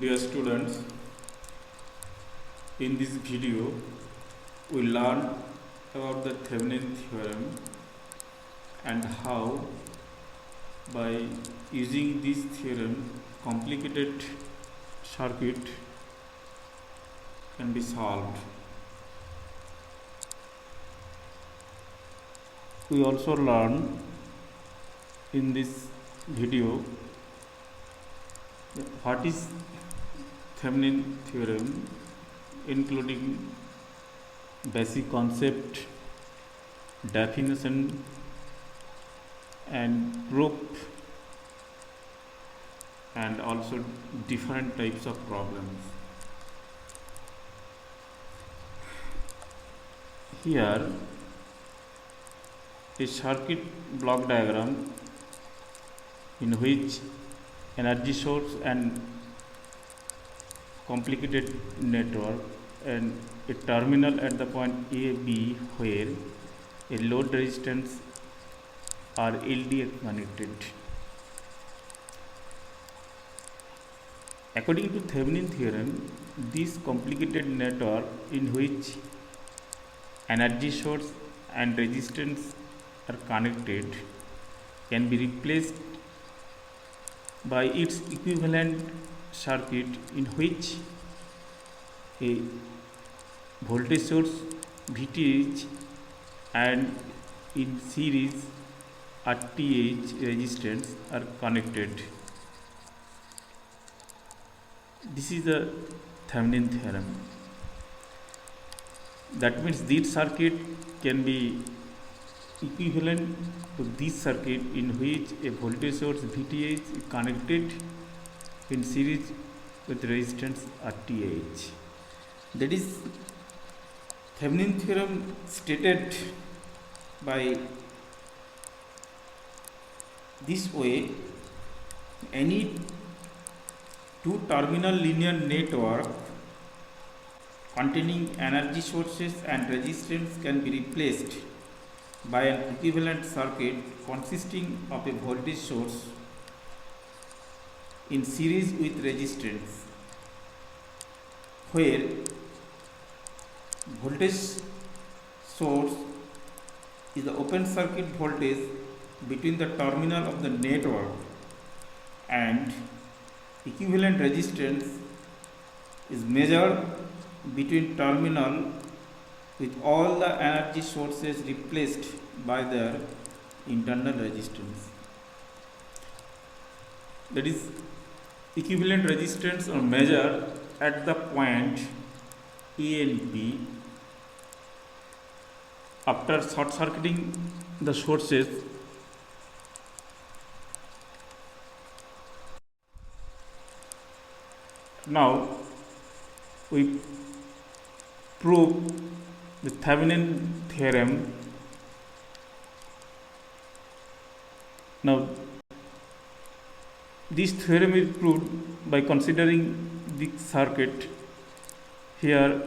Dear students, in this video we learn about the Thevenin theorem and how by using this theorem complicated circuit can be solved. We also learn in this video what is Thevenin theorem, including basic concept, definition and proof, and also different types of problems. Here a circuit block diagram in which energy source and complicated network and a terminal at the point A, B where a load resistance or LDA connected. According to Thevenin theorem, this complicated network in which energy source and resistance are connected can be replaced by its equivalent circuit in which a voltage source VTH and in series RTH resistance are connected. This is the Thevenin theorem. That means this circuit can be equivalent to this circuit in which a voltage source VTH is connected in series with resistance RTH. That is Thevenin theorem stated by this way: any two terminal linear network containing energy sources and resistance can be replaced by an equivalent circuit consisting of a voltage source in series with resistance, where voltage source is the open circuit voltage between the terminal of the network and equivalent resistance is measured between terminal with all the energy sources replaced by their internal resistance. That is, equivalent resistance are measured at the point A and B after short circuiting the sources. Now we prove the Thevenin theorem. Now this theorem is proved by considering the circuit. Here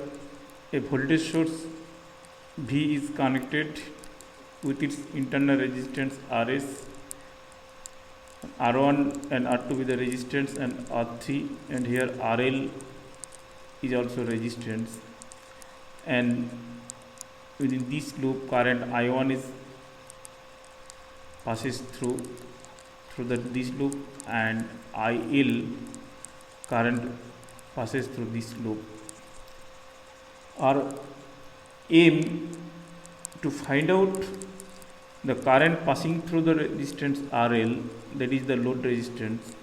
a voltage source V is connected with its internal resistance Rs, R1 and R2 with the resistance, and R3, and here RL is also resistance, and within this loop current I1 is passes through this loop, and IL current passes through this loop. Our aim to find out the current passing through the resistance RL, that is the load resistance,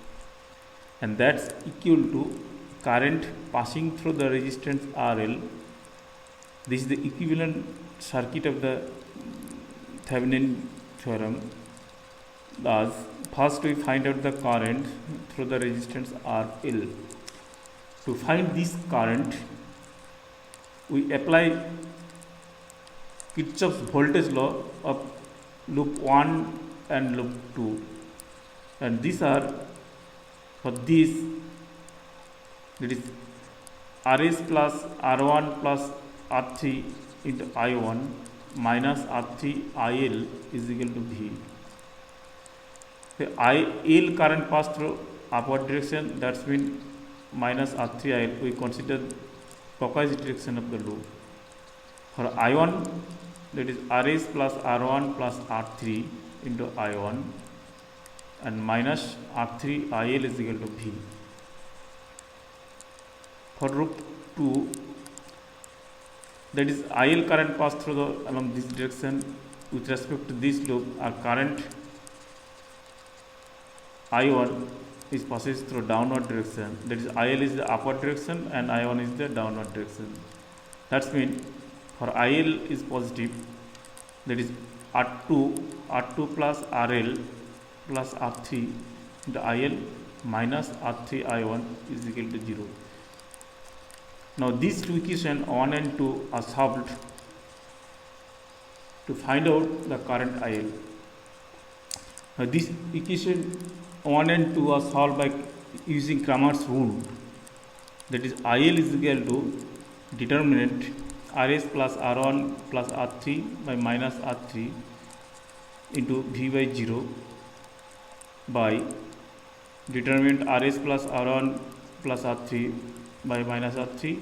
and that's equal to current passing through the resistance RL. This is the equivalent circuit of the Thevenin theorem. Thus, first we find out the current through the resistance RL. To find this current, we apply Kirchhoff's voltage law of loop 1 and loop 2, and these are for this, that is Rs plus R1 plus R3 into I1 minus R3 IL is equal to V. The IL current pass through upward direction, that's mean minus R3IL, we consider clockwise direction of the loop. For I1, that is Rs plus R1 plus R3 into I1 and minus R3IL is equal to V. For loop 2, that is IL current pass through along this direction. With respect to this loop, our current I1 is passes through downward direction. That is IL is the upward direction and I1 is the downward direction. That's mean for IL is positive, that is R2 plus RL plus R3 into IL minus R3 I1 is equal to 0. Now these two equations 1 and 2 are solved to find out the current IL. Now this equation 1 and 2 are solved by using Cramer's rule. That is IL is equal to determinant Rs plus R1 plus R3 by minus R3 into V by 0 by determinant Rs plus R1 plus R3 by minus R3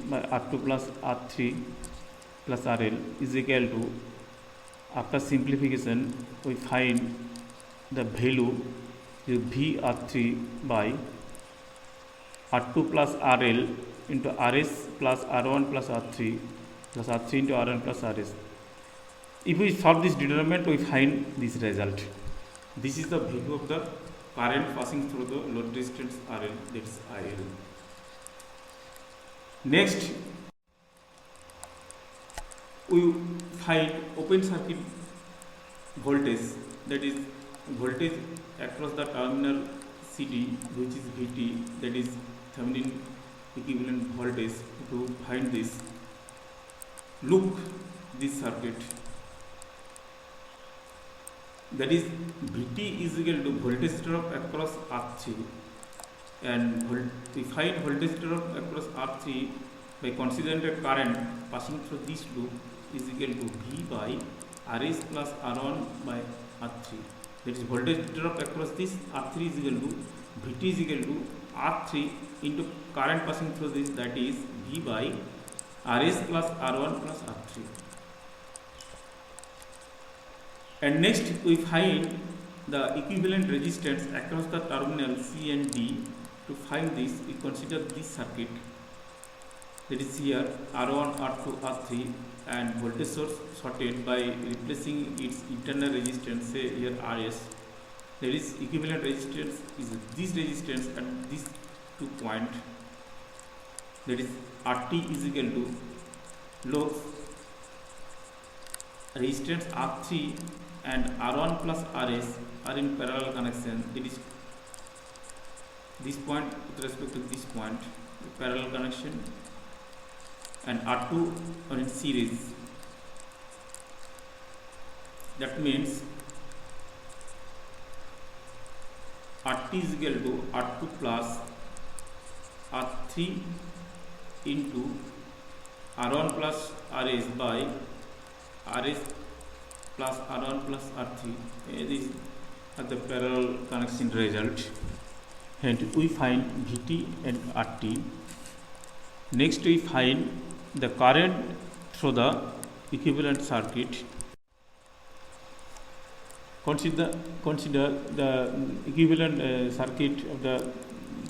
by R2 plus R3 plus RL is equal to, after simplification we find the value is VR3 by R2 plus RL into Rs plus R1 plus R3 into Rn plus Rs. If we solve this determinant, we find this result. This is the value of the current passing through the load resistance RL, that is IL. Next, we find open circuit voltage, that is voltage across the terminal CD, which is Vt, that is Thevenin equivalent voltage. To find this, look this circuit, that is Vt is equal to voltage drop across R3, and we find voltage drop across R3 by considering the current passing through this loop is equal to V by Rs plus R1 by R3. That is voltage drop across this R3 is equal to Vt is equal to R3 into current passing through this, that is V by Rs plus R1 plus R3. And next we find the equivalent resistance across the terminal C and D. To find this, we consider this circuit, that is here R1, R2, R3, and voltage source shorted by replacing its internal resistance, say here Rs. That is equivalent resistance is this resistance at these 2 points, that is RT is equal to load resistance R3 and R1 plus Rs are in parallel connection. It is this point with respect to this point, parallel connection, and R2 are in series. That means RT is equal to R2 plus R3 into R1 plus Rs by Rs plus R1 plus R3. These are the parallel connection result, and we find Vt and RT. Next we find the current through the equivalent circuit. Consider the equivalent circuit of the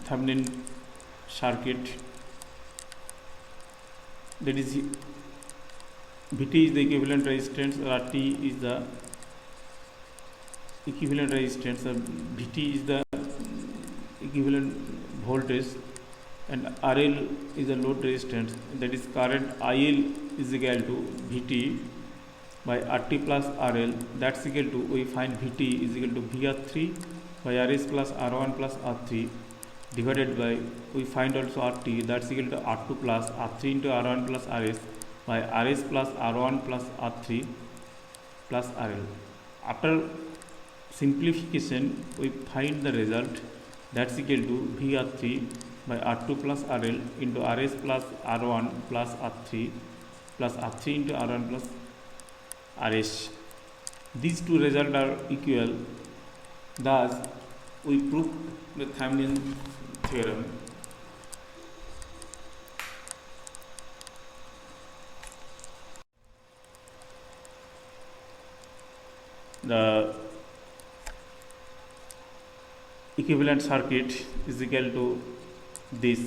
Thevenin circuit, that is Vt is the equivalent resistance, RT is the equivalent resistance, Vt is the equivalent voltage, and RL is the load resistance. That is current IL is equal to Vt by RT plus RL. That's equal to, we find Vt is equal to VR3 by Rs plus R1 plus R3 divided by, we find also RT, that's equal to R2 plus R3 into R1 plus Rs by Rs plus R1 plus R3 plus RL. After simplification, we find the result, that's equal to VR3 by R2 plus RL into Rs plus R1 plus R3 into R1 plus Rs. These two results are equal. Thus, we prove the Thevenin theorem. The equivalent circuit is equal to this.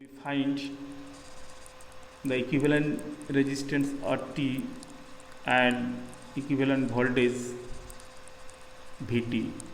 We find the equivalent resistance RT and equivalent voltage VT.